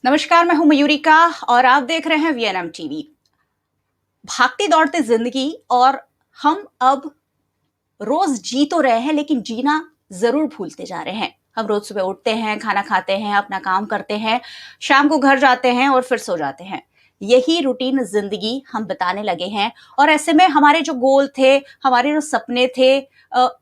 नमस्कार, मैं हूं मयूरिका और आप देख रहे हैं वीएनएम टीवी। भागती दौड़ती जिंदगी और हम अब रोज जी तो रहे हैं लेकिन जीना जरूर भूलते जा रहे हैं। हम रोज सुबह उठते हैं, खाना खाते हैं, अपना काम करते हैं, शाम को घर जाते हैं और फिर सो जाते हैं। यही रूटीन जिंदगी हम बताने लगे हैं और ऐसे में हमारे जो गोल थे, हमारे जो सपने थे,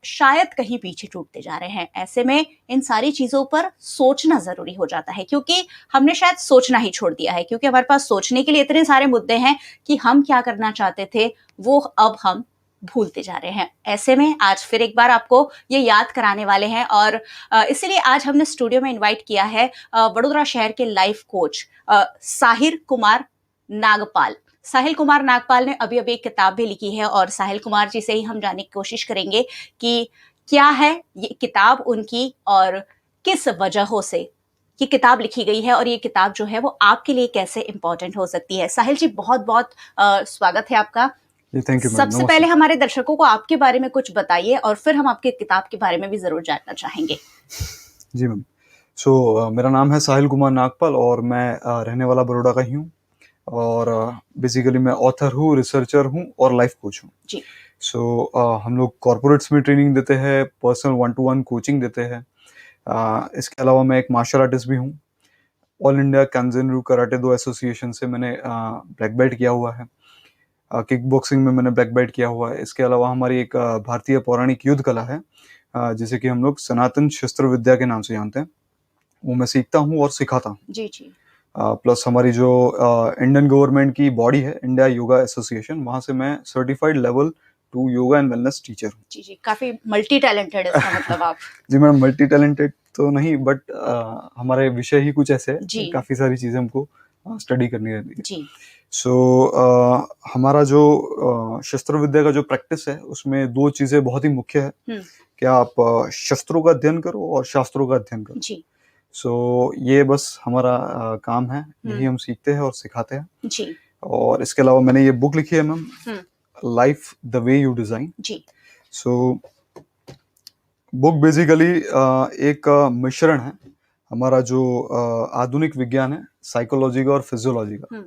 शायद कहीं पीछे छूटते जा रहे हैं। ऐसे में इन सारी चीजों पर सोचना जरूरी हो जाता है क्योंकि हमने शायद सोचना ही छोड़ दिया है, क्योंकि हमारे पास सोचने के लिए इतने सारे मुद्दे हैं कि हम क्या करना चाहते थे वो अब हम भूलते जा रहे हैं। ऐसे में आज फिर एक बार आपको ये याद कराने वाले हैं और इसीलिए आज हमने स्टूडियो में इनवाइट किया है वडोदरा शहर के लाइफ कोच साहिल कुमार नागपाल। साहिल कुमार नागपाल ने अभी अभी एक किताब भी लिखी है और साहिल कुमार जी से ही हम जानने की कोशिश करेंगे कि क्या है ये किताब उनकी और किस वजहों से ये किताब लिखी गई है और ये किताब जो है वो आपके लिए कैसे इंपॉर्टेंट हो सकती है। साहिल जी, बहुत बहुत स्वागत है आपका। जी, थैंक यू मैम। सबसे पहले हमारे दर्शकों को आपके बारे में कुछ बताइए और फिर हम आपकी किताब के बारे में भी जरूर जानना चाहेंगे। जी मैम। मेरा नाम है साहिल कुमार नागपाल और मैं रहने वाला बड़ौदा का ही हूँ और बेसिकली मैं ऑथर हूँ, रिसर्चर हूँ और लाइफ कोच हूँ। जी। हम लोग कॉर्पोरेट्स में ट्रेनिंग देते हैं, पर्सनल 1-to-1 कोचिंग देते हैं। इसके अलावा मैं एक मार्शल आर्टिस्ट भी हूँ। ऑल इंडिया कांजेनरू कराटे दो एसोसिएशन से मैंने ब्लैक बेल्ट किया हुआ है। किक बॉक्सिंग में मैंने ब्लैक बेल्ट किया हुआ है। इसके अलावा हमारी एक भारतीय पौराणिक युद्ध कला है, जिसे कि हम लोग सनातन शस्त्र विद्या के नाम से जानते हैं। वो मैं सीखता हूँ और सिखाता हूँ। जी जी। प्लस हमारी जो इंडियन गवर्नमेंट की बॉडी है, इंडिया योगा एसोसिएशन, वहाँ से मैं certified level 2 yoga and wellness teacher हूँ। जी जी, काफी मल्टी टैलेंटेड है इसका मतलब आप। जी मैडम, मल्टी टैलेंटेड तो नहीं, बट हमारे विषय ही कुछ ऐसे है, जी काफ़ी सारी चीज़ें हमको स्टडी करनी रहती है। जी। सो हमारा जो शस्त्र विद्या का जो प्रैक्टिस है, उसमें 2 चीज़ें बहुत ही मुख्य है कि आप शस्त्रों का अध्ययन करो और शास्त्रों का अध्ययन करो। जी ये बस हमारा काम है, यही हम सीखते हैं और सिखाते हैं। जी। और इसके अलावा मैंने ये बुक लिखी है ma'am, hmm. Life the way you design. जी सो बुक बेसिकली एक मिश्रण है हमारा जो आधुनिक विज्ञान है, साइकोलॉजी का और फिजियोलॉजी का,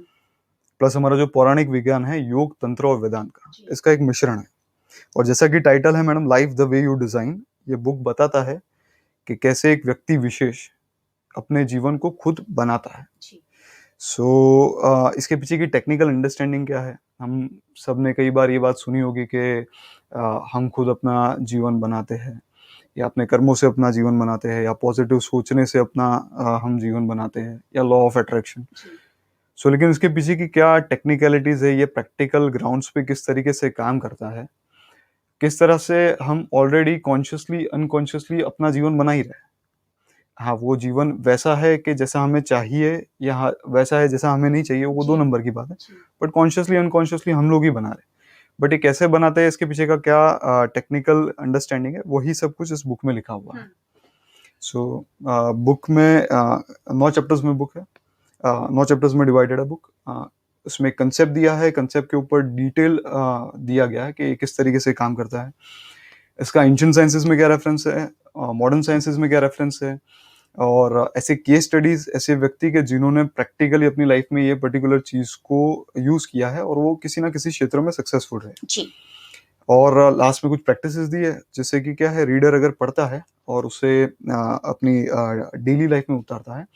प्लस हमारा जो पौराणिक विज्ञान है, योग, तंत्र और वेदांत का, इसका एक मिश्रण है। और जैसा कि टाइटल है madam, life the way you design, ये बुक बताता है कि कैसे एक व्यक्ति विशेष अपने जीवन को खुद बनाता है। जी। इसके पीछे की टेक्निकल अंडरस्टैंडिंग क्या है? हम सब ने कई बार ये बात सुनी होगी कि हम खुद अपना जीवन बनाते हैं, या अपने कर्मों से अपना जीवन बनाते हैं, या पॉजिटिव सोचने से अपना हम जीवन बनाते हैं, या लॉ ऑफ अट्रैक्शन। लेकिन इसके पीछे की क्या टेक्निकलिटीज है, ये प्रैक्टिकल ग्राउंड्स पे किस तरीके से काम करता है, किस तरह से हम ऑलरेडी कॉन्शियसली अनकॉन्शियसली अपना जीवन बना ही रहे हैं। हाँ, वो जीवन वैसा है कि जैसा हमें चाहिए, या वैसा है जैसा हमें नहीं चाहिए, वो 2 नंबर की बात है। बट कॉन्शियसली अनकॉन्शियसली हम लोग ही बना रहे हैं। बट ये कैसे बनाते हैं, इसके पीछे का क्या टेक्निकल अंडरस्टैंडिंग है, वही सब कुछ इस बुक में लिखा हुआ है। बुक में 9 चैप्टर्स में बुक है, 9 चैप्टर्स में डिवाइडेड है बुक। उसमें कंसेप्ट दिया है, कंसेप्ट के ऊपर डिटेल दिया गया है कि किस तरीके से काम करता है, इसका एंशिएंट साइंसेस में क्या रेफरेंस है, मॉडर्न साइंसेस में क्या रेफरेंस है, और ऐसे केस स्टडीज, ऐसे व्यक्ति के जिन्होंने प्रैक्टिकली अपनी लाइफ में ये पर्टिकुलर चीज को यूज किया है और वो किसी ना किसी क्षेत्र में सक्सेसफुल रहे। जी। और लास्ट में कुछ प्रैक्टिसेस दी है, जिससे कि क्या है, रीडर अगर पढ़ता है और उसे अपनी डेली लाइफ में उतारता है,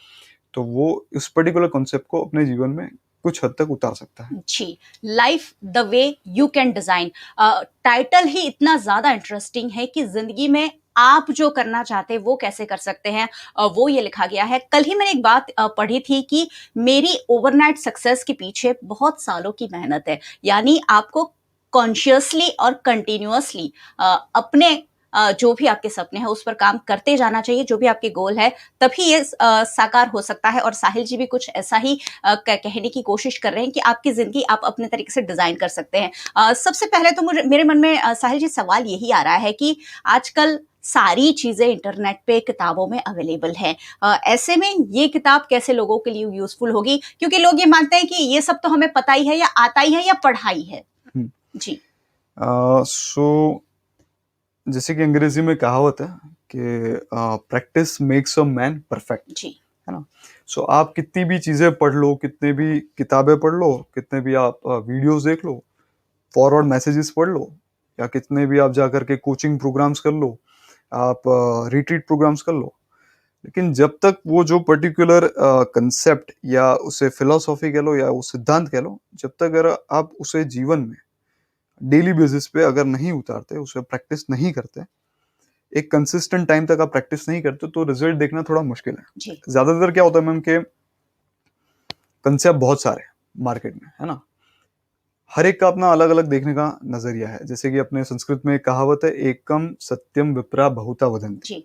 तो वो इस पर्टिकुलर कॉन्सेप्ट को अपने जीवन में कुछ हद तक उतार सकता है। जी। Life the way you can design, title ही इतना ज्यादा इंटरेस्टिंग है कि जिंदगी में आप जो करना चाहते हैं वो कैसे कर सकते हैं, वो ये लिखा गया है। कल ही मैंने एक बात पढ़ी थी कि मेरी ओवरनाइट सक्सेस के पीछे बहुत सालों की मेहनत है। यानी आपको कॉन्शियसली और कंटिन्यूअसली अपने जो भी आपके सपने हैं उस पर काम करते जाना चाहिए, जो भी आपके गोल है, तभी ये साकार हो सकता है। और साहिल जी भी कुछ ऐसा ही कहने की कोशिश कर रहे हैं कि आपकी जिंदगी आप अपने तरीके से डिजाइन कर सकते हैं। सबसे पहले तो मेरे मन में साहिल जी सवाल यही आ रहा है कि आजकल सारी चीजें इंटरनेट पे किताबों में अवेलेबल है। ऐसे में ये किताब कैसे लोगों के लिए यूजफुल होगी, क्योंकि लोग ये मानते हैं कि ये सब तो हमें पता ही है या आता ही है या पढ़ा ही है। जी। सो जैसे कि अंग्रेजी में कहावत है कि practice makes a man perfect. जी है ना? सो आप कितनी भी चीज़ें पढ़ लो, कितने भी किताबें पढ़ लो, कितने भी आप वीडियोज़ देख लो, फॉरवर्ड मैसेजेस पढ़ लो, या कितने भी आप जाकर के कोचिंग प्रोग्राम्स कर लो, आप रिट्रीट प्रोग्राम्स कर लो, लेकिन जब तक वो जो पर्टिकुलर कंसेप्ट या उसे फिलॉसफी कह लो या वो सिद्धांत कह लो, जब तक अगर आप उसे जीवन में डेली बेसिस पे अगर नहीं उतारते, उसे प्रैक्टिस नहीं करते, एक कंसिस्टेंट टाइम तक आप प्रैक्टिस नहीं करते, तो रिजल्ट देखना थोड़ा मुश्किल है। जी। ज्यादातर क्या होता है मैम के कंसेप्ट बहुत सारे मार्केट में, है ना? हर एक का अपना अलग अलग देखने का नजरिया है। जैसे कि अपने संस्कृत में एक कहावत है, एकम सत्यम विप्रा बहुता वदंती। जी।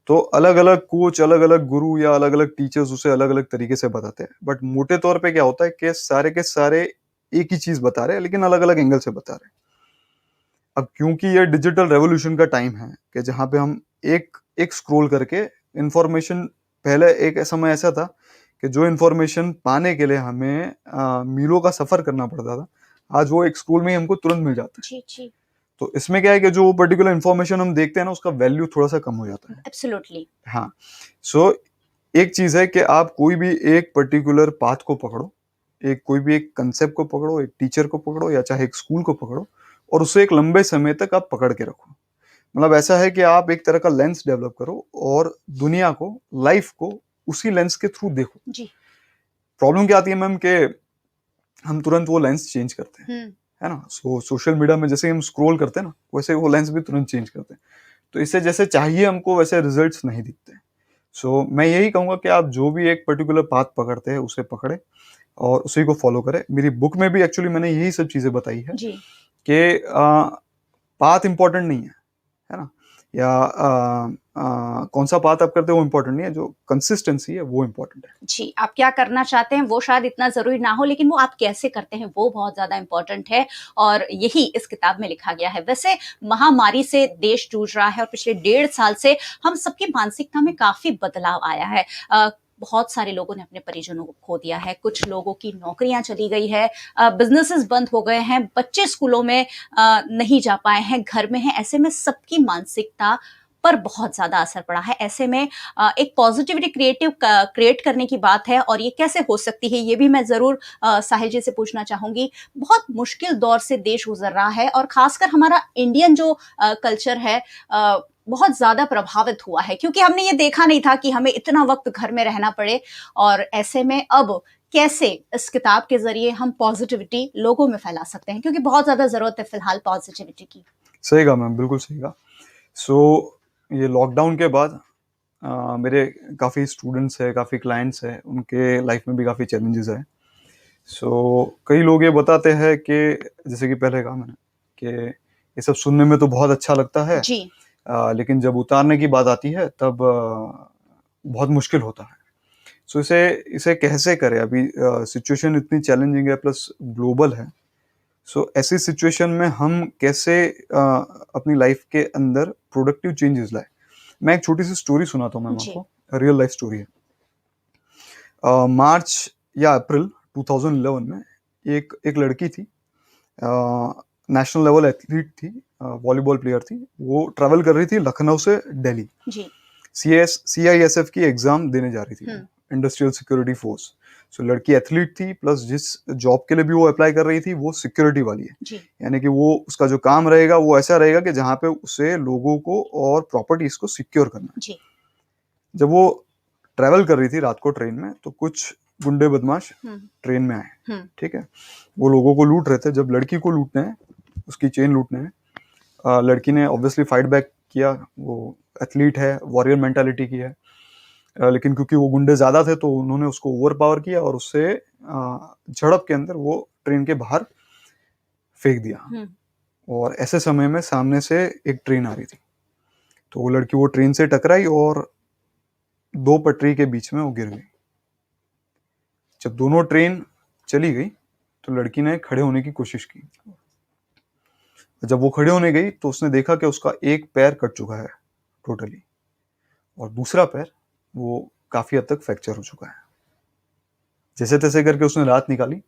तो अलग अलग कोच, अलग अलग गुरु या अलग अलग टीचर्स उसे अलग अलग तरीके से बताते हैं, बट मोटे तौर पे क्या होता है कि सारे के सारे एक ही चीज बता रहे हैं, लेकिन अलग अलग एंगल से बता रहे हैं। अब क्योंकि ये डिजिटल रेवोल्यूशन का टाइम है कि जहाँ पे हम एक एक स्क्रॉल करके इंफॉर्मेशन, पहले एक समय ऐसा था कि जो इंफॉर्मेशन पाने के लिए हमें मीलों का सफर करना पड़ता था, आज वो एक स्क्रॉल में ही हमको तुरंत मिल जाता है। जी। जी। तो इसमें क्या है कि जो पर्टिकुलर इंफॉर्मेशन हम देखते हैं ना, उसका वैल्यू थोड़ा सा कम हो जाता है। एब्सोल्युटली। हाँ। सो एक चीज है कि आप कोई भी एक पर्टिकुलर पाथ को पकड़ो, एक कोई भी एक कंसेप्ट को पकड़ो, एक टीचर को पकड़ो या चाहे एक स्कूल को पकड़ो, और उसे एक लंबे समय तक आप पकड़ के रखो। मतलब ऐसा है कि आप एक तरह का लेंस डेवलप करो और दुनिया को, लाइफ को उसी लेंस के थ्रू देखो। जी। प्रॉब्लम क्या आती है मैम कि हम तुरंत वो लेंस चेंज करते हैं, है ना? सोशल मीडिया में जैसे हम स्क्रॉल करते हैं ना, वैसे वो लेंस भी तुरंत चेंज करते हैं। तो इससे जैसे चाहिए हमको वैसे रिजल्ट्स नहीं दिखते। मैं यही कहूंगा कि आप जो भी एक पर्टिकुलर पाथ पकड़ते हैं, उसे पकड़े और उसी को फॉलो करें। मेरी बुक में भी एक्चुअली मैंने यही सब चीजें बताई है जी। कि पाथ इंपॉर्टेंट नहीं है ना? या कौन सा पाथ आप करते हो वो इंपॉर्टेंट नहीं है, जो कंसिस्टेंसी है वो इंपॉर्टेंट है। जी, आप क्या करना चाहते हैं वो शायद इतना ज़रूरी ना हो, लेकिन वो आप कैसे करते हैं वो बहुत ज़्यादा इम्पोर्टेंट है, और यही इस किताब में लिखा गया है। वैसे महामारी से देश जूझ रहा है और पिछले 1.5 साल से हम सबकी मानसिकता में काफ़ी बदलाव आया है। बहुत सारे लोगों ने अपने परिजनों को खो दिया है, कुछ लोगों की नौकरियां चली गई है, बिजनेसेस बंद हो गए हैं, बच्चे स्कूलों में नहीं जा पाए हैं, घर में हैं। ऐसे में सबकी मानसिकता पर बहुत ज़्यादा असर पड़ा है। ऐसे में एक पॉजिटिविटी क्रिएट करने की बात है, और ये कैसे हो सकती है ये भी मैं ज़रूर साहिल जी से पूछना चाहूँगी। बहुत मुश्किल दौर से देश गुजर रहा है, और ख़ासकर हमारा इंडियन जो कल्चर है बहुत ज़्यादा प्रभावित हुआ है, क्योंकि हमने ये देखा नहीं था कि हमें इतना वक्त घर में रहना पड़े। और ऐसे में अब कैसे इस किताब के ज़रिए हम पॉजिटिविटी लोगों में फैला सकते हैं, क्योंकि बहुत ज़्यादा ज़रूरत है फ़िलहाल पॉजिटिविटी की। सही कहा मैम, बिल्कुल सही कहा। ये लॉकडाउन के बाद मेरे काफ़ी स्टूडेंट्स हैं, काफ़ी क्लाइंट्स हैं, उनके लाइफ में भी काफ़ी चैलेंजेस हैं। कई लोग ये बताते हैं कि जैसे कि पहले कहा मैंने कि ये सब सुनने में तो बहुत अच्छा लगता है, जी। लेकिन जब उतारने की बात आती है तब बहुत मुश्किल होता है। इसे इसे कैसे करें? अभी सिचुएशन इतनी चैलेंजिंग है, प्लस ग्लोबल है। ऐसी सिचुएशन में हम कैसे अपनी लाइफ के अंदर प्रोडक्टिव चेंजेस लाए? मैं एक छोटी सी स्टोरी सुनाता हूँ मैम जी। आपको, रियल लाइफ स्टोरी है। मार्च या अप्रैल 2011 में एक एक लड़की थी, नेशनल लेवल एथलीट थी, वॉलीबॉल प्लेयर थी। वो ट्रैवल कर रही थी लखनऊ से दिल्ली, जी। CISF की एग्जाम देने जा रही थी, इंडस्ट्रियल सिक्योरिटी फोर्स। लड़की एथलीट थी, प्लस जिस जॉब के लिए भी वो अप्लाई कर रही थी वो सिक्योरिटी वाली है। जी। यानी कि वो उसका जो काम रहेगा वो ऐसा रहेगा कि जहाँ पे उसे लोगों को और प्रॉपर्टीज को सिक्योर करना है। जी। जब वो ट्रैवल कर रही थी रात को ट्रेन में, तो कुछ गुंडे बदमाश ट्रेन में आए, ठीक है? वो लोगों को लूट रहे थे। जब लड़की को लूटने हैं, उसकी चेन लूटने हैं, लड़की ने ऑब्वियसली फाइट बैक किया। वो एथलीट है, वॉरियर मेंटालिटी की है, लेकिन क्योंकि वो गुंडे ज्यादा थे तो उन्होंने उसको ओवर पावर किया और उससे झड़प के अंदर वो ट्रेन के बाहर फेंक दिया। और ऐसे समय में सामने से एक ट्रेन आ रही थी, तो वो लड़की वो ट्रेन से टकराई और 2 पटरी के बीच में वो गिर गई। जब दोनों ट्रेन चली गई तो लड़की ने खड़े होने की कोशिश की। जब वो खड़े होने गई तो उसने देखा कि उसका एक पैर कट चुका है टोटली, और दूसरा पैर वो काफी हद तक फ्रैक्चर हो चुका है। जैसे तैसे करके उसने रात निकाली।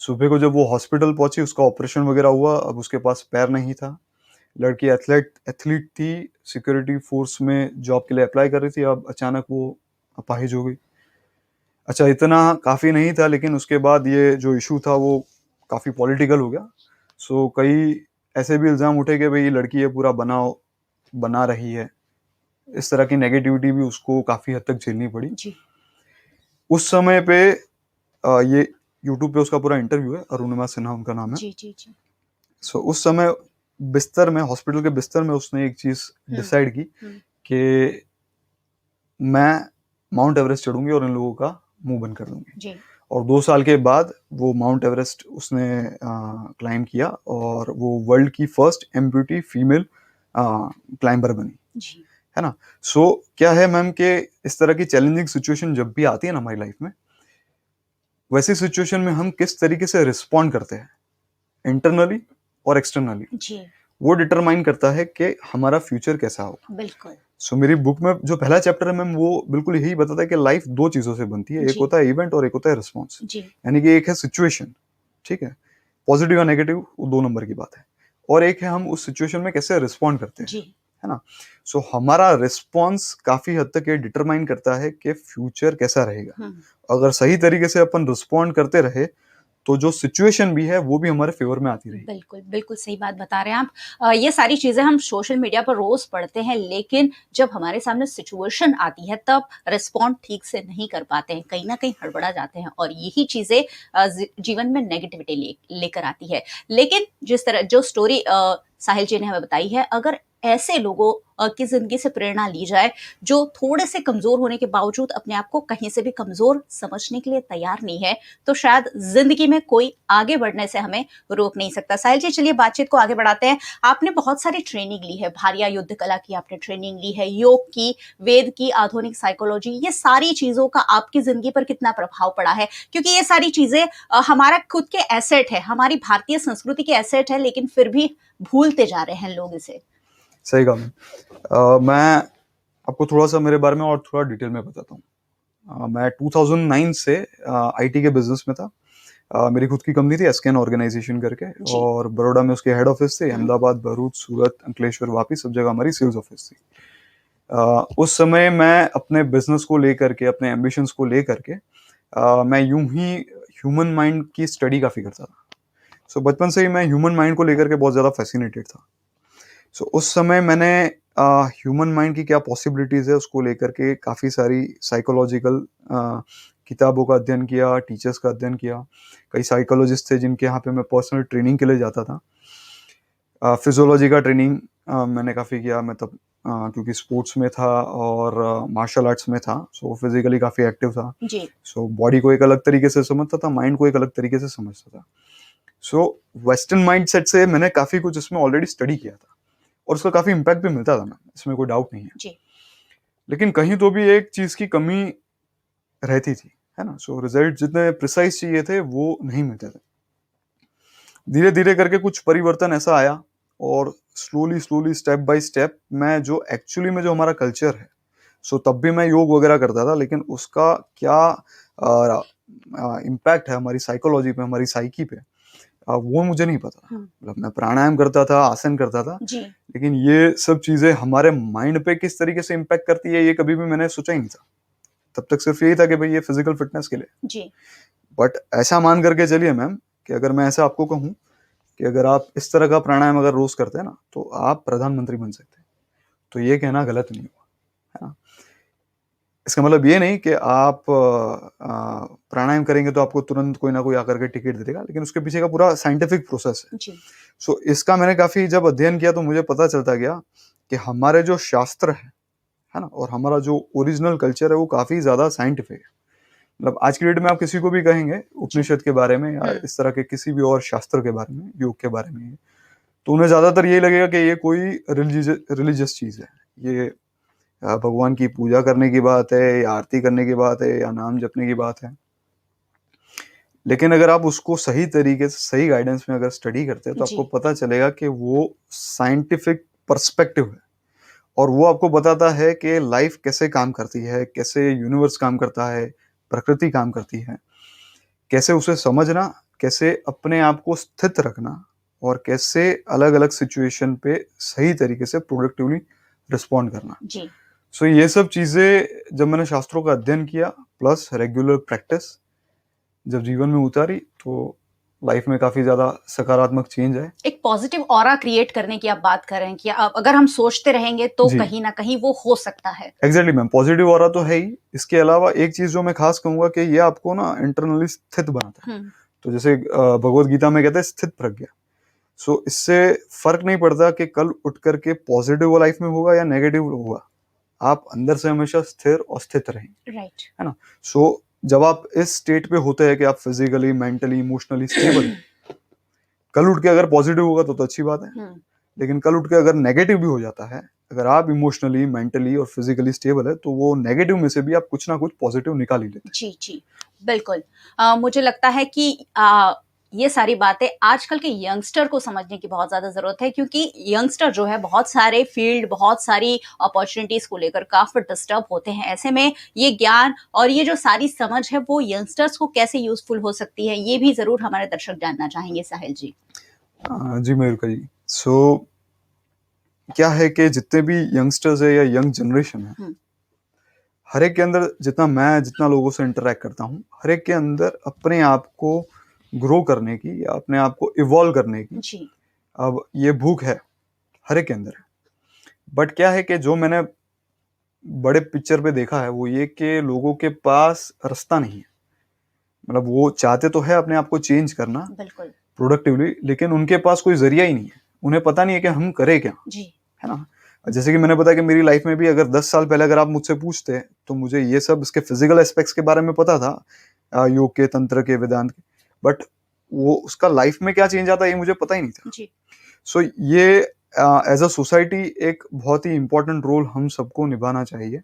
सुबह को जब वो हॉस्पिटल पहुंची, उसका ऑपरेशन वगैरह हुआ। अब उसके पास पैर नहीं था। लड़की एथलीट थी, सिक्योरिटी फोर्स में जॉब के लिए अप्लाई कर रही थी। अब अचानक वो अपाहिज हो गई, अच्छा, इतना काफ़ी नहीं था, लेकिन उसके बाद ये जो इशू था वो काफ़ी पॉलिटिकल हो गया। सो कई ऐसे भी इल्ज़ाम उठे कि भई ये लड़की है पूरा बना रही है। इस तरह की नेगेटिविटी भी उसको काफ़ी हद तक झेलनी पड़ी। जी। उस समय पे ये यूट्यूब पे उसका पूरा इंटरव्यू है, अरुणिमा सिन्हा उनका नाम है। जी, जी, जी। सो उस समय बिस्तर में, हॉस्पिटल के बिस्तर में उसने एक चीज़ हुँ, डिसाइड की हुँ। कि मैं माउंट एवरेस्ट चढ़ूँगी और इन लोगों का मुँह बंद कर दूँगी। जी, और 2 साल के बाद वो माउंट एवरेस्ट उसने क्लाइंब किया और वो वर्ल्ड की फर्स्ट एम्पूटी फीमेल क्लाइंबर बनी, जी। है ना? सो क्या है मैम कि इस तरह की चैलेंजिंग सिचुएशन जब भी आती है ना हमारी लाइफ में, वैसी सिचुएशन में हम किस तरीके से रिस्पॉन्ड करते हैं, इंटरनली और एक्सटर्नली, जी, वो डिटरमाइन करता है कि हमारा फ्यूचर कैसा होगा। बिल्कुल। सो मेरी बुक में जो पहला चैप्टर है मैम, वो बिल्कुल यही बताता है कि लाइफ 2 चीज़ों से बनती है। एक जी, होता है इवेंट और एक होता है रिस्पॉन्स। जी, यानी कि एक है सिचुएशन, ठीक है? पॉजिटिव या नेगेटिव वो 2 नंबर की बात है। और एक है हम उस सिचुएशन में कैसे रिस्पॉन्ड करते हैं, जी। है ना? सो हमारा रिस्पॉन्स काफ़ी हद तक ये डिटरमाइन करता है कि फ्यूचर कैसा रहेगा। हुँ। अगर सही तरीके से अपन रिस्पॉन्ड करते रहे, तो जो सिचुएशन भी है वो भी हमारे फ़ेवर में आती रहेगी। बिल्कुल, बिल्कुल सही बात बता रहे हैं आप। ये सारी चीज़ें हम सोशल मीडिया पर रोज़ पढ़ते हैं, लेकिन जब हमारे सामने सिचुएशन आती है, तब रिस्पॉन्ड ठीक से नहीं कर पाते हैं, कहीं न कहीं हड़बड़ा जाते हैं और यही चीज़ें जीवन में नेगेटिविटी लेकर आती है। लेकिन जिस तरह जो स्टोरी साहिल जी ने हमें बताई है, अगर ऐसे लोगों की ज़िंदगी से प्रेरणा ली जाए, जो थोड़े से कमज़ोर होने के बावजूद अपने आप को कहीं से भी कमज़ोर समझने के लिए तैयार नहीं है, तो शायद ज़िंदगी में कोई आगे बढ़ने से हमें रोक नहीं सकता। साहिल जी, चलिए बातचीत को आगे बढ़ाते हैं। आपने बहुत सारी ट्रेनिंग ली है, भारिया युद्ध कला की आपने ट्रेनिंग ली है, योग की, वेद की, आधुनिक साइकोलॉजी, ये सारी चीज़ों का आपकी ज़िंदगी पर कितना प्रभाव पड़ा है? क्योंकि ये सारी चीज़ें हमारा खुद के एसेट है, हमारी भारतीय संस्कृति के एसेट है, लेकिन फिर भी भूलते जा रहे हैं लोग इसे। सही कहा मैम। मैं आपको थोड़ा-सा मेरे बारे में और थोड़ा डिटेल में बताता हूँ। मैं 2009 से आईटी के बिज़नेस में था। मेरी खुद की कंपनी थी एसकेएन ऑर्गेनाइज़ेशन करके, जी। और बड़ौदा में उसके हेड ऑफिस थे। हुँ। अहमदाबाद, भरूच, सूरत, अंकलेश्वर, वापी सब जगह हमारी सेल्स ऑफिस थी। उस समय मैं अपने बिज़नेस को लेकर के, अपने एम्बिशंस को लेकर के मैं यूँ ही ह्यूमन माइंड की स्टडी काफ़ी करता था। सो बचपन से ही मैं ह्यूमन माइंड को लेकर के बहुत ज़्यादा फ़ैसिनेटेड था। सो उस समय मैंने ह्यूमन माइंड की क्या पॉसिबिलिटीज़ है उसको लेकर के काफ़ी सारी साइकोलॉजिकल किताबों का अध्ययन किया, टीचर्स का अध्ययन किया। कई साइकोलॉजिस्ट थे जिनके यहाँ पे मैं पर्सनल ट्रेनिंग के लिए जाता था। फिज़ियोलॉजी का ट्रेनिंग मैंने काफ़ी किया। मैं तब क्योंकि स्पोर्ट्स में था और मार्शल आर्ट्स में था, सो फिज़िकली काफ़ी एक्टिव था। जी। सो बॉडी को एक अलग तरीके से समझता था, माइंड को एक अलग तरीके से समझता था। सो वेस्टर्न माइंडसेट से मैंने काफ़ी कुछ इसमें ऑलरेडी स्टडी किया था और उसका काफ़ी इम्पैक्ट भी मिलता था मैम, इसमें कोई डाउट नहीं है। जी। लेकिन कहीं तो भी एक चीज़ की कमी रहती थी, है ना? सो रिज़ल्ट जितने प्रिसाइज़ चाहिए थे वो नहीं मिलते थे। धीरे-धीरे करके कुछ परिवर्तन ऐसा आया और स्लोली स्टेप बाय स्टेप मैं जो एक्चुअली में जो हमारा कल्चर है, सो तब भी मैं योग वगैरह करता था, लेकिन उसका क्या इम्पैक्ट है हमारी साइकोलॉजी पे, हमारी साइकी पे, वो मुझे नहीं पता था। हुँ। मतलब मैं प्राणायाम करता था, आसन करता था, जी। लेकिन ये सब चीज़ें हमारे माइंड पे किस तरीके से इम्पैक्ट करती है, ये कभी भी मैंने सोचा ही नहीं था। तब तक सिर्फ़ यही था कि भई ये फिज़िकल फ़िटनेस के लिए। जी। बट ऐसा मान करके चलिए मैम कि अगर मैं ऐसा आपको कहूँ कि अगर आप इस तरह का प्राणायाम अगर रोज़ करते हैं ना, तो आप प्रधानमंत्री बन सकते हैं। तो ये कहना गलत नहीं हुआ, है ना? इसका मतलब ये नहीं कि आप प्राणायाम करेंगे तो आपको तुरंत कोई ना कोई आकर के टिकट दे देगा, लेकिन उसके पीछे का पूरा साइंटिफिक प्रोसेस है। जी। सो इसका मैंने काफ़ी जब अध्ययन किया तो मुझे पता चलता गया कि हमारे जो शास्त्र है ना? और हमारा जो ओरिजिनल कल्चर है वो काफ़ी ज़्यादा साइंटिफिक है। मतलब आज की डेट में आप किसी को भी कहेंगे जी। उपनिषद के बारे में या हुँ। इस तरह के किसी भी और शास्त्र के बारे में, योग के बारे में, तो उन्हें ज़्यादातर यही लगेगा कि ये कोई रिलीजियस चीज़ है। ये भगवान की पूजा करने की बात है या आरती करने की बात है या नाम जपने की बात है। लेकिन अगर आप उसको सही तरीके से, सही गाइडेंस में अगर स्टडी करते हैं, तो आपको जी। पता चलेगा कि वो साइंटिफिक पर्सपेक्टिव है और वो आपको बताता है कि लाइफ कैसे काम करती है, कैसे यूनिवर्स काम करता है, प्रकृति काम करती है, कैसे उसे समझना, कैसे अपने आप को स्थित रखना और कैसे अलग-अलग सिचुएशन पे सही तरीके से प्रोडक्टिवली रिस्पॉन्ड करना। जी। सो ये सब चीज़ें जब मैंने शास्त्रों का अध्ययन किया, प्लस रेगुलर प्रैक्टिस जब जीवन में उतारी तो लाइफ में काफ़ी ज़्यादा सकारात्मक चेंज आए। एक पॉजिटिव ऑरा क्रिएट करने की आप बात कर रहे हैं कि अब अगर हम सोचते रहेंगे तो जी। कहीं ना कहीं वो हो सकता है। एग्जैक्टली मैम, पॉजिटिव ऑरा तो है ही। इसके अलावा एक चीज़ जो मैं खास कहूँगा कि ये आपको ना इंटरनली स्थित बनाता है। तो जैसे भगवत गीता में कहते हैं स्थित प्रज्ञा। सो इससे फर्क नहीं पड़ता कि कल उठ करके पॉजिटिव लाइफ में होगा या नेगेटिव होगा, आप अंदर से हमेशा स्थिर और स्थित रहेंगे, राइट। है ना। सो जब आप इस स्टेट पे होते हैं कि आप फिजिकली, मेंटली, इमोशनली स्टेबल, कल उठ के अगर पॉजिटिव होगा तो अच्छी बात है। लेकिन कल उठ के अगर नेगेटिव भी हो जाता है, अगर आप इमोशनली, मेंटली और फिजिकली स्टेबल है, तो वो नेगेटिव में से भी आप कुछ ना कुछ पॉजिटिव निकाल ही लेते हैं। जी जी, बिल्कुल। मुझे लगता है कि ये सारी बातें आजकल के यंगस्टर को समझने की बहुत ज़्यादा ज़रूरत है, क्योंकि यंगस्टर जो है बहुत सारे फील्ड, बहुत सारी अपॉर्चुनिटीज़ को लेकर काफ़ी डिस्टर्ब होते हैं। ऐसे में ये ज्ञान और ये जो सारी समझ है वो यंगस्टर्स को कैसे यूजफुल हो सकती है, ये भी ज़रूर हमारे दर्शक जानना चाहेंगे साहिल जी। जी मयूर जी, सो क्या है कि जितने भी यंगस्टर्स है या यंग जनरेशन है, हर एक के अंदर, जितना लोगों से इंटरेक्ट करता हूँ, हर एक के अंदर अपने आप को ग्रो करने की या अपने आप को इवॉल्व करने की जी। अब ये भूख है, हर एक के अंदर है। बट क्या है कि जो मैंने बड़े पिक्चर पे देखा है वो ये कि लोगों के पास रास्ता नहीं है। मतलब वो चाहते तो है अपने आप को चेंज करना बिल्कुल। प्रोडक्टिवली, लेकिन उनके पास कोई जरिया ही नहीं है। उन्हें पता नहीं है कि हम करें क्या, जी। है ना। जैसे कि मैंने बताया कि मेरी लाइफ में भी अगर 10 साल पहले अगर आप मुझसे पूछते तो मुझे ये सब इसके फिजिकल एस्पेक्ट्स के बारे में पता था, योग के, तंत्र के, वेदांत के, बट वो उसका लाइफ में क्या चेंज आता है ये मुझे पता ही नहीं था। जी। सो ये एज अ सोसाइटी एक बहुत ही इंपॉर्टेंट रोल हम सबको निभाना चाहिए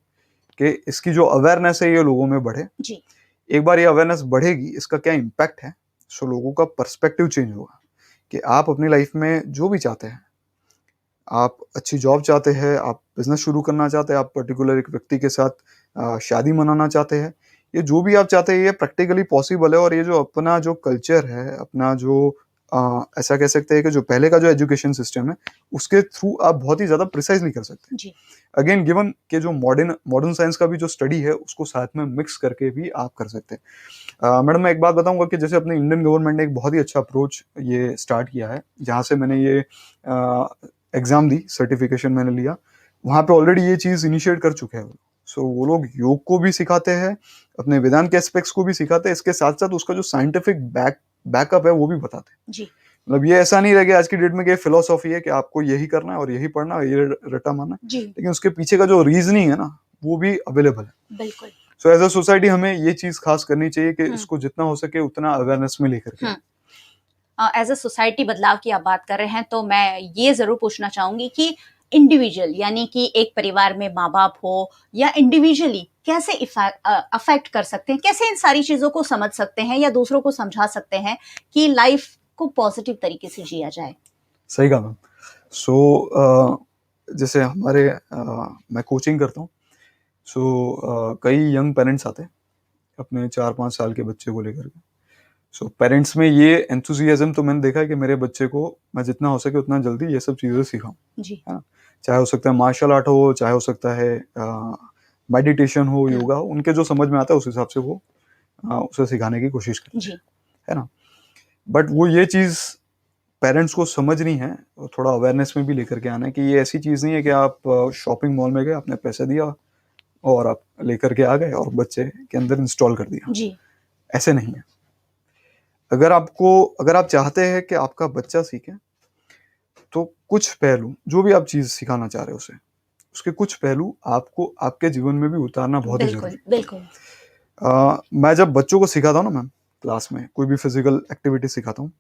कि इसकी जो अवेयरनेस है ये लोगों में बढ़े। जी। एक बार ये अवेयरनेस बढ़ेगी, इसका क्या इम्पैक्ट है, सो लोगों का पर्सपेक्टिव चेंज होगा कि आप अपनी लाइफ में जो भी चाहते हैं, आप अच्छी जॉब चाहते हैं, आप बिजनेस शुरू करना चाहते हैं, आप पर्टिकुलर एक व्यक्ति के साथ शादी मनाना चाहते हैं, ये जो भी आप चाहते हैं ये प्रैक्टिकली पॉसिबल है। और ये जो अपना जो कल्चर है, अपना जो ऐसा कह सकते हैं कि जो पहले का जो एजुकेशन सिस्टम है उसके थ्रू आप बहुत ही ज़्यादा प्रिसाइजली कर सकते हैं। जी। अगेन गिवन के जो मॉडर्न साइंस का भी जो स्टडी है उसको साथ में मिक्स करके भी आप कर सकते हैं। मैडम मैं एक बात बताऊंगा कि जैसे अपने इंडियन गवर्नमेंट ने एक बहुत ही अच्छा अप्रोच ये स्टार्ट किया है, जहाँ से मैंने ये एग्जाम दी, सर्टिफिकेशन मैंने लिया, वहाँ पे ऑलरेडी ये चीज़ इनिशिएट कर चुके हैं। सो वो लोग योग को भी सिखाते हैं, अपने वेदांत के एस्पेक्ट्स को भी सिखाते हैं, इसके साथ साथ उसका जो साइंटिफिक बैकअप है वो भी बताते हैं। जी। मतलब ये ऐसा नहीं रह गया आज की डेट में कि फिलोसॉफी है कि आपको यही करना है और यही पढ़ना है, ये रटा मारना है, जी। लेकिन उसके पीछे का जो रीजनिंग है ना वो भी अवेलेबल है। बिल्कुल। सो एज अ सोसाइटी हमें ये चीज खास करनी चाहिए कि इसको जितना हो सके उतना अवेयरनेस में लेकर के। एज अ सोसाइटी बदलाव की आप बात कर रहे हैं तो मैं ये जरूर पूछना चाहूंगी कि इंडिविजुअल, यानी कि एक परिवार में माँ बाप हो या इंडिविजुअली कैसे अफेक्ट कर सकते हैं, कैसे इन सारी चीजों को समझ सकते हैं या दूसरों को समझा सकते हैं कि लाइफ को पॉजिटिव तरीके से जिया जाए। सही कहा मैम। सो जैसे मैं कोचिंग करता हूँ। सो कई यंग पेरेंट्स आते हैं अपने 4-5 साल के बच्चे को लेकर के। सो पेरेंट्स में ये एंथुजियाज्म तो मैंने देखा है कि मेरे बच्चे को मैं जितना हो सके उतना जल्दी ये सब चीज़ें सिखाऊं, जी। है ना। चाहे हो सकता है मार्शल आर्ट हो, चाहे हो सकता है मेडिटेशन हो, योगा हो, उनके जो समझ में आता है उस हिसाब से वो उसे सिखाने की कोशिश करते जी। हैं, है ना। बट वो ये चीज़ पेरेंट्स को समझनी है और थोड़ा अवेयरनेस में भी लेकर के आना है कि ये ऐसी चीज़ नहीं है कि आप शॉपिंग मॉल में गए, आपने पैसे दिया और आप लेकर के आ गए और बच्चे के अंदर इंस्टॉल कर दिया। जी। ऐसे नहीं है। अगर आप चाहते हैं कि आपका बच्चा सीखे, तो कुछ पहलू, जो भी आप चीज़ सिखाना चाह रहे हो उसे, उसके कुछ पहलू आपको आपके जीवन में भी उतारना बहुत ही ज़रूरी बिल्कुल बिल्कुल। है। मैं जब बच्चों को सिखाता हूँ ना मैम, क्लास में कोई भी फिजिकल एक्टिविटी सिखाता हूँ,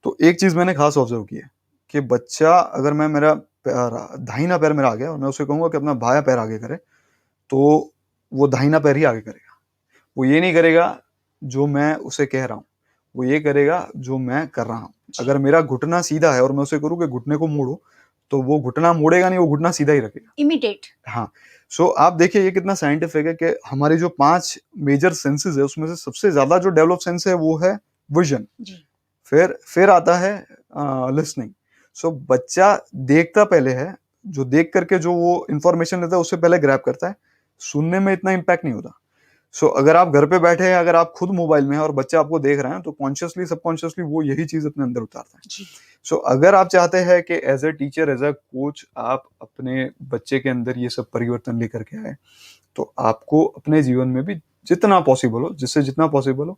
तो एक चीज़ मैंने खास ऑब्जर्व की है कि बच्चा, अगर मेरा दाहिना पैर मेरा आ गया और मैं उसे कहूँगा कि अपना बायां पैर आगे करे, तो वो दाहिना पैर ही आगे करेगा। वो ये नहीं करेगा जो मैं उसे कह रहा हूँ, वो ये करेगा जो मैं कर रहा हूँ। अगर मेरा घुटना सीधा है और मैं उसे करूँ कि घुटने को मोड़ो, तो वो घुटना मोड़ेगा नहीं, वो घुटना सीधा ही रखेगा। इमिटेट। हाँ। सो आप देखिए ये कितना साइंटिफिक है कि हमारी जो 5 मेजर सेंसेस है उसमें से सबसे ज्यादा जो डेवलप सेंस है वो है विजन। जी। फिर आता है लिसनिंग। सो बच्चा देखता पहले है, जो देख करके जो वो इंफॉर्मेशन लेता है उससे पहले ग्रैब करता है। सुनने में इतना इम्पैक्ट नहीं होता। सो अगर आप घर पे बैठे हैं, अगर आप खुद मोबाइल में हैं और बच्चे आपको देख रहे हैं, तो कॉन्शियसली सबकॉन्शियसली वो यही चीज़ अपने अंदर उतारता है। जी। सो अगर आप चाहते हैं कि as a teacher, as a coach आप अपने बच्चे के अंदर ये सब परिवर्तन लेकर के आएँ, तो आपको अपने जीवन में भी जितना पॉसिबल हो, जिससे जितना पॉसिबल हो,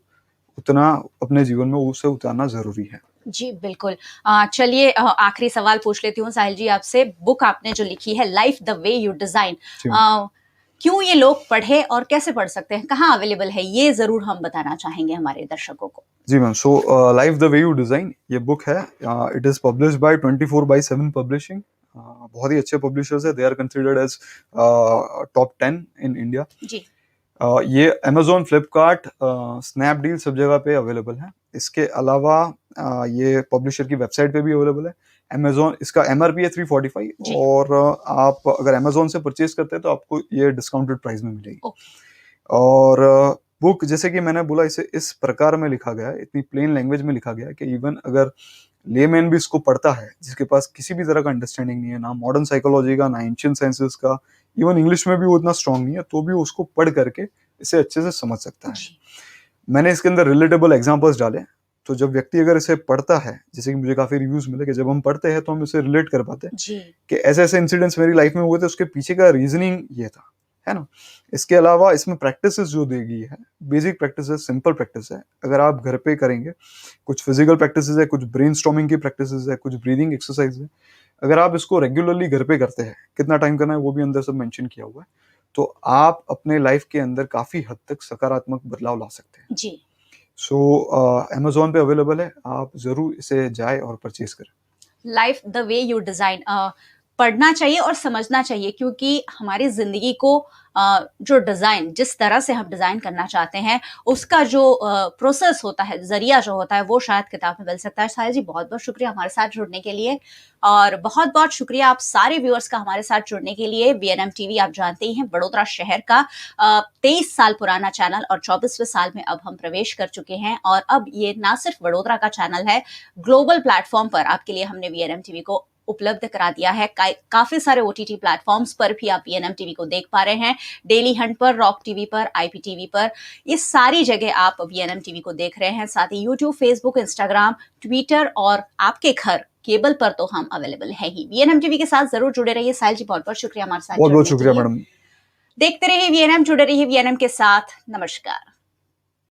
उतना अपने जीवन में उसे उतारना ज़रूरी है। जी, बिल्कुल। चलिए आखिरी सवाल पूछ लेती हूँ साहिल जी आपसे। बुक आपने जो लिखी है life the way you design, जी मैम। क्यों ये लोग पढ़ें और कैसे पढ़ सकते हैं? कहाँ अवेलेबल है? ये ज़रूर हम बताना चाहेंगे हमारे दर्शकों को। जी ma'am, so life the way you design ये बुक है। It is published by 24/7 publishing. बहुत ही अच्छे पब्लिशर्स हैं। They are considered as top 10 in India. जी। ये अमेज़न, फ्लिपकार्ट, स्नैपडील सब जगह पे अवेलेबल है। इसके अलावा ये पब्लिशर की वेबसाइट पे भी अवेलेबल है। अमेज़न, इसका एमआरपी है 345 जी। और आप अगर अमेज़न से परचेज़ करते हैं तो आपको ये डिस्काउंटेड प्राइस में मिलेगी। ओके। और बुक जैसे कि मैंने बोला इसे इस प्रकार में लिखा गया है, इतनी प्लेन लैंग्वेज में लिखा गया है कि इवन अगर लेमैन भी इसको पढ़ता है, जिसके पास किसी भी तरह का अंडरस्टैंडिंग नहीं है, ना मॉडर्न साइकोलॉजी का, ना एंशिएंट साइंसेस का, इवन इंग्लिश में भी वो इतना स्ट्रांग नहीं है, तो भी उसको पढ़ करके इसे अच्छे से समझ सकता है। जी। मैंने इसके अंदर रिलेटेबल एग्जांपल्स डाले, तो जब व्यक्ति अगर इसे पढ़ता है, जैसे कि मुझे काफ़ी रिव्यूज़ मिले कि जब हम पढ़ते हैं तो हम इसे रिलेट कर पाते हैं जी। कि ऐसे-ऐसे इंसिडेंट्स मेरी लाइफ में हुए थे, उसके पीछे का रीज़निंग ये था, है ना? इसके अलावा इसमें प्रैक्टिसेस जो दी गई है, बेसिक प्रैक्टिस है, सिंपल प्रैक्टिस है। अगर आप घर पे करेंगे, कुछ फिज़िकल प्रैक्टिसेस है, कुछ ब्रेनस्टॉर्मिंग की प्रैक्टिसेस है, कुछ ब्रीथिंग एक्सरसाइज है। अगर आप इसको रेगुलरली घर पे करते हैं, कितना टाइम करना है वो भी अंदर सब मेंशन किया हुआ है, तो आप अपने लाइफ के अंदर काफ़ी हद तक सकारात्मक बदलाव ला सकते हैं। जी। सो अमेज़न पे अवेलेबल है, आप ज़रूर इसे जाएँ और परचेज़ करें। Life the way you design पढ़ना चाहिए और समझना चाहिए, क्योंकि हमारी ज़िंदगी को जो डिज़ाइन जिस तरह से हम डिज़ाइन करना चाहते हैं, उसका जो प्रोसेस होता है, ज़रिया जो होता है, वो शायद किताब में मिल सकता है। साहिल जी, बहुत-बहुत शुक्रिया हमारे साथ जुड़ने के लिए, और बहुत-बहुत शुक्रिया आप सारे व्यूअर्स का हमारे साथ जुड़ने के लिए। वीएनएम टीवी आप जानते ही हैं, वडोदरा शहर का 23 साल पुराना चैनल, और 24वें साल में अब हम प्रवेश कर चुके हैं, और अब ये ना सिर्फ वडोदरा का चैनल है, ग्लोबल प्लेटफ़ॉर्म पर आपके लिए हमने वीएनएम टीवी को उपलब्ध करा दिया है। काफ़ी सारे ओटीटी प्लेटफ़ॉर्म्स पर भी आप वीएनएम टीवी को देख पा रहे हैं। डेली हंट पर, रॉक टीवी पर, आईपीटीवी पर, ये सारी जगह आप वीएनएम टीवी को देख रहे हैं। साथ ही यूट्यूब, फेसबुक, इंस्टाग्राम, ट्विटर और आपके घर केबल पर तो हम अवेलेबल है ही। वीएनएम टीवी के साथ ज़रूर जुड़े रहिए। साहिल जी, बहुत-बहुत शुक्रिया हमारे साथ बहुत-बहुत जुड़ने के शुक्रिया लिए। मैडम। देखते रहिए वीएनएम, जुड़े रहिए वीएनएम के साथ। नमस्कार।